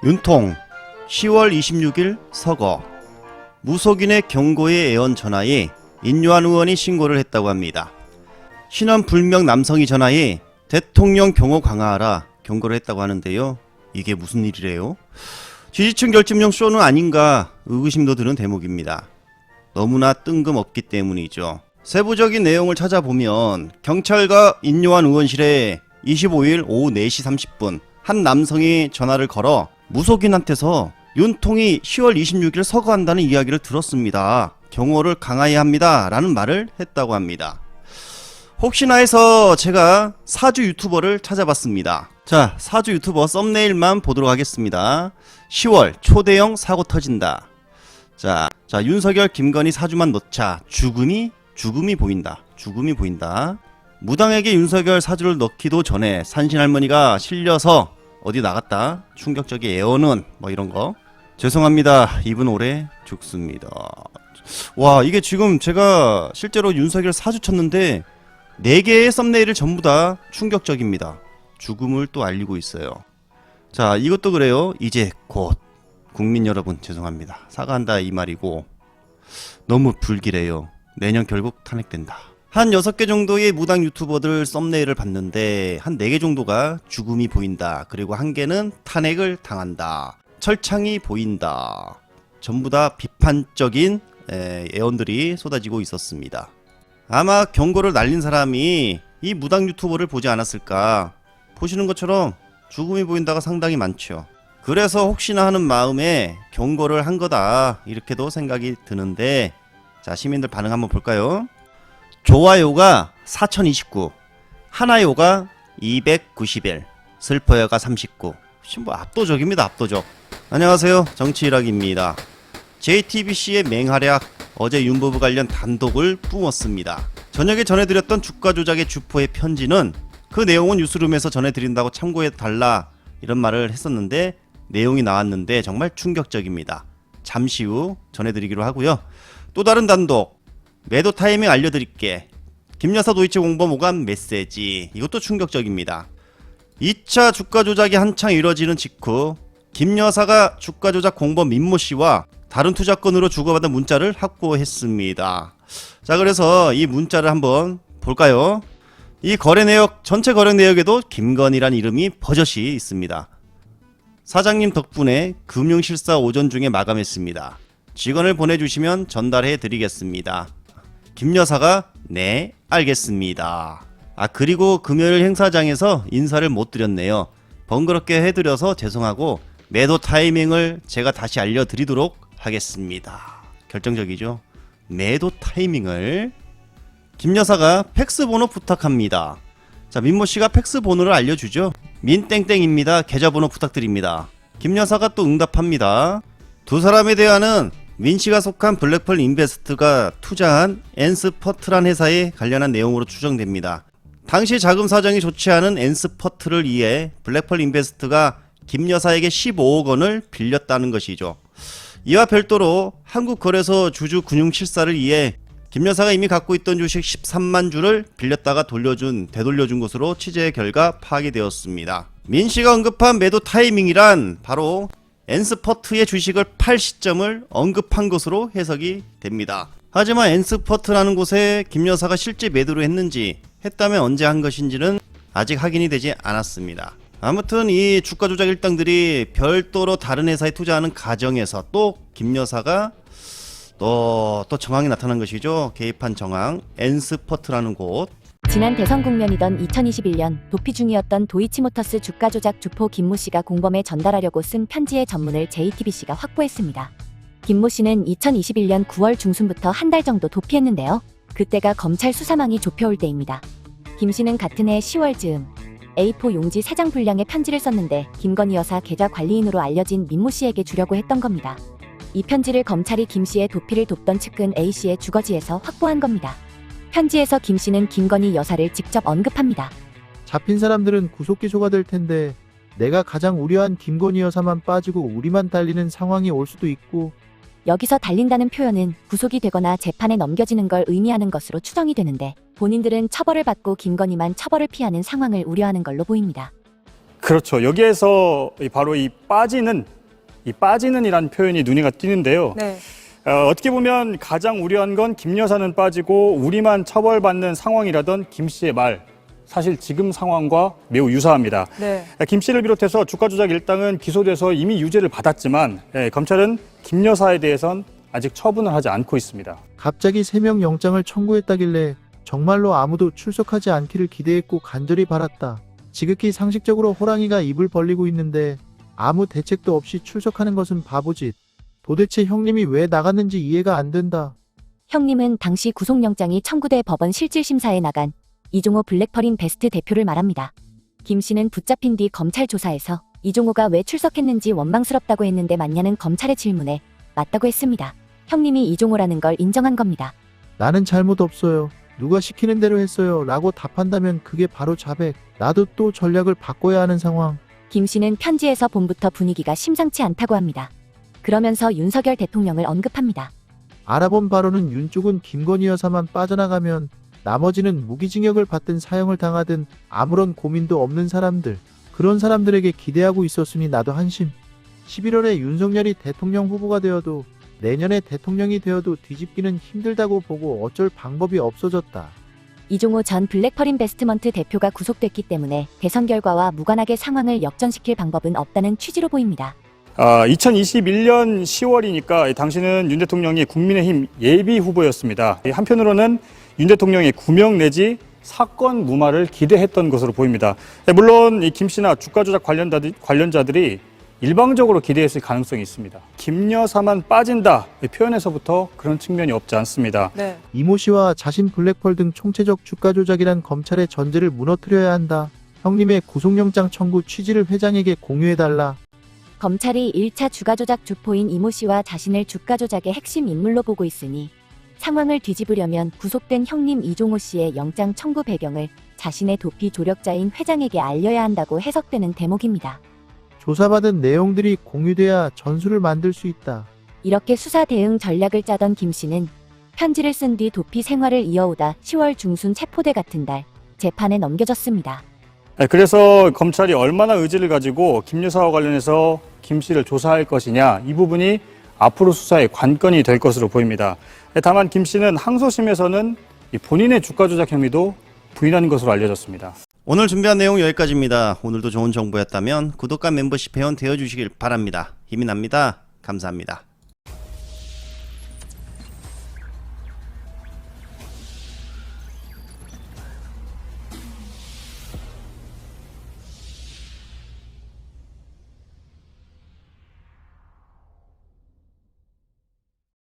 윤통 10월 26일 서거 무속인의 경고에 애원 전하에 인요한 의원이 신고를 했다고 합니다. 신원 불명 남성이 전하에 대통령 경호 강화하라 경고를 했다고 하는데요. 이게 무슨 일이래요? 지지층 결집용 쇼는 아닌가 의구심도 드는 대목입니다. 너무나 뜬금없기 때문이죠. 세부적인 내용을 찾아보면 경찰과 인요한 의원실에 25일 오후 4시 30분 한 남성이 전화를 걸어 무속인한테서 윤통이 10월 26일 서거한다는 이야기를 들었습니다. 경호를 강화해야 합니다. 라는 말을 했다고 합니다. 혹시나 해서 제가 사주 유튜버를 찾아봤습니다. 자, 사주 유튜버 썸네일만 보도록 하겠습니다. 10월 초대형 사고 터진다. 자, 윤석열 김건희 사주만 넣자. 죽음이 보인다. 죽음이 보인다. 무당에게 윤석열 사주를 넣기도 전에 산신할머니가 실려서 어디 나갔다. 충격적인 애원은 뭐 이런거. 죄송합니다. 이분 올해 죽습니다. 와, 이게 지금 제가 실제로 윤석열 사주 쳤는데 4개의 썸네일을 전부 다 충격적입니다. 죽음을 또 알리고 있어요. 자, 이것도 그래요. 이제 곧 국민 여러분 죄송합니다. 사과한다 이 말이고 너무 불길해요. 내년 결국 탄핵된다. 한 6개 정도의 무당 유튜버들 썸네일을 봤는데 한 4개 정도가 죽음이 보인다. 그리고 1개는 탄핵을 당한다. 철창이 보인다. 전부 다 비판적인 애원들이 쏟아지고 있었습니다. 아마 경고를 날린 사람이 이 무당 유튜버를 보지 않았을까. 보시는 것처럼 죽음이 보인다가 상당히 많죠. 그래서 혹시나 하는 마음에 경고를 한 거다 이렇게도 생각이 드는데, 자, 시민들 반응 한번 볼까요? 좋아요가 4029, 하나요가 291, 슬퍼요가 39. 뭐 압도적입니다. 압도적. 안녕하세요, 정치일학입니다. JTBC의 맹활약, 어제 윤부부 관련 단독을 뿜었습니다. 저녁에 전해드렸던 주가 조작의 주포의 편지는 그 내용은 뉴스룸에서 전해드린다고 참고해달라 이런 말을 했었는데 내용이 나왔는데 정말 충격적입니다. 잠시 후 전해드리기로 하고요. 또 다른 단독, 매도 타이밍 알려드릴게. 김여사 도이치 공범 오감 메시지. 이것도 충격적입니다. 2차 주가 조작이 한창 이뤄지는 직후 김여사가 주가 조작 공범 민모씨와 다른 투자건으로 주고받은 문자를 확보했습니다. 자, 그래서 이 문자를 한번 볼까요? 이 거래 내역, 전체 거래 내역에도 김건희란 이름이 버젓이 있습니다. 사장님 덕분에 금융실사 오전 중에 마감했습니다. 직원을 보내주시면 전달해 드리겠습니다. 김여사가 네 알겠습니다. 그리고 금요일 행사장에서 인사를 못 드렸네요. 번거롭게 해드려서 죄송하고 매도 타이밍을 제가 다시 알려드리도록 하겠습니다. 결정적이죠. 매도 타이밍을. 김여사가 팩스 번호 부탁합니다. 자, 민모씨가 팩스 번호를 알려주죠. 민땡땡입니다. 계좌번호 부탁드립니다. 김여사가 또 응답합니다. 두 사람의 대화는 민씨가 속한 블랙펄 인베스트가 투자한 엔스퍼트란 회사에 관련한 내용으로 추정됩니다. 당시 자금 사정이 좋지 않은 엔스퍼트를 위해 블랙펄 인베스트가 김여사에게 15억 원을 빌렸다는 것이죠. 이와 별도로 한국거래소 주주 금융실사를 위해 김여사가 이미 갖고 있던 주식 13만 주를 빌렸다가 되돌려준 것으로 취재 결과 파악이 되었습니다. 민씨가 언급한 매도 타이밍이란 바로 엔스퍼트의 주식을 팔 시점을 언급한 것으로 해석이 됩니다. 하지만 엔스퍼트라는 곳에 김여사가 실제 매도를 했다면 언제 한 것인지는 아직 확인이 되지 않았습니다. 아무튼 이 주가 조작 일당들이 별도로 다른 회사에 투자하는 과정에서 또 김여사가 또 정황이 나타난 것이죠. 개입한 정황, 엔스퍼트라는 곳. 지난 대선 국면이던 2021년 도피 중이었던 도이치모터스 주가 조작 주포 김모 씨가 공범에 전달하려고 쓴 편지의 전문을 JTBC가 확보했습니다. 김모 씨는 2021년 9월 중순부터 한 달 정도 도피했는데요. 그때가 검찰 수사망이 좁혀올 때입니다. 김 씨는 같은 해 10월 즈음 A4 용지 3장 분량의 편지를 썼는데 김건희 여사 계좌 관리인으로 알려진 민모 씨에게 주려고 했던 겁니다. 이 편지를 검찰이 김 씨의 도피를 돕던 측근 A 씨의 주거지에서 확보한 겁니다. 편지에서 김 씨는 김건희 여사를 직접 언급합니다. 잡힌 사람들은 구속 기소가 될 텐데 내가 가장 우려한 김건희 여사만 빠지고 우리만 달리는 상황이 올 수도 있고. 여기서 달린다는 표현은 구속이 되거나 재판에 넘겨지는 걸 의미하는 것으로 추정이 되는데 본인들은 처벌을 받고 김건희만 처벌을 피하는 상황을 우려하는 걸로 보입니다. 그렇죠. 여기에서 바로 이 빠지는이라는 표현이 눈에 띄는데요. 네. 어떻게 보면 가장 우려한 건 김 여사는 빠지고 우리만 처벌받는 상황이라던 김 씨의 말. 사실 지금 상황과 매우 유사합니다. 네. 김 씨를 비롯해서 주가 조작 일당은 기소돼서 이미 유죄를 받았지만 검찰은 김 여사에 대해선 아직 처분을 하지 않고 있습니다. 갑자기 3명 영장을 청구했다길래 정말로 아무도 출석하지 않기를 기대했고 간절히 바랐다. 지극히 상식적으로 호랑이가 입을 벌리고 있는데 아무 대책도 없이 출석하는 것은 바보짓. 도대체 형님이 왜 나갔는지 이해가 안 된다. 형님은 당시 구속영장이 청구돼 법원 실질심사에 나간 이종호 블랙퍼린 베스트 대표를 말합니다. 김 씨는 붙잡힌 뒤 검찰 조사에서 이종호가 왜 출석했는지 원망스럽다고 했는데 맞냐는 검찰의 질문에 맞다고 했습니다. 형님이 이종호라는 걸 인정한 겁니다. 나는 잘못 없어요. 누가 시키는 대로 했어요. 라고 답한다면 그게 바로 자백. 나도 또 전략을 바꿔야 하는 상황. 김 씨는 편지에서 봄부터 분위기가 심상치 않다고 합니다. 그러면서 윤석열 대통령을 언급합니다. 알아본 바로는 윤 쪽은 김건희 여사만 빠져나가면 나머지는 무기징역을 받든 사형을 당하든 아무런 고민도 없는 사람들. 그런 사람들에게 기대하고 있었으니 나도 한심. 11월에 윤석열이 대통령 후보가 되어도 내년에 대통령이 되어도 뒤집기는 힘들다고 보고 어쩔 방법이 없어졌다. 이종호 전 블랙퍼린 베스트먼트 대표가 구속됐기 때문에 대선 결과와 무관하게 상황을 역전시킬 방법은 없다는 취지로 보입니다. 2021년 10월이니까 당시는 윤 대통령이 국민의힘 예비 후보였습니다. 한편으로는 윤 대통령의 구명 내지 사건 무마를 기대했던 것으로 보입니다. 물론 이 김 씨나 주가 조작 관련자들이 일방적으로 기대했을 가능성이 있습니다. 김 여사만 빠진다 표현에서부터 그런 측면이 없지 않습니다. 네. 이모 씨와 자신 블랙펄 등 총체적 주가 조작이란 검찰의 전제를 무너뜨려야 한다. 형님의 구속영장 청구 취지를 회장에게 공유해달라. 검찰이 1차 주가조작 주포인 이모 씨와 자신을 주가조작의 핵심 인물로 보고 있으니 상황을 뒤집으려면 구속된 형님 이종호 씨의 영장 청구 배경을 자신의 도피 조력자인 회장에게 알려야 한다고 해석되는 대목입니다. 조사받은 내용들이 공유돼야 전술을 만들 수 있다. 이렇게 수사 대응 전략을 짜던 김 씨는 편지를 쓴 뒤 도피 생활을 이어오다 10월 중순 체포돼 같은 달 재판에 넘겨졌습니다. 그래서 검찰이 얼마나 의지를 가지고 김 여사와 관련해서 김 씨를 조사할 것이냐 이 부분이 앞으로 수사의 관건이 될 것으로 보입니다. 다만 김 씨는 항소심에서는 본인의 주가 조작 혐의도 부인한 것으로 알려졌습니다. 오늘 준비한 내용 여기까지입니다. 오늘도 좋은 정보였다면 구독과 멤버십 회원 되어주시길 바랍니다. 힘이 납니다. 감사합니다.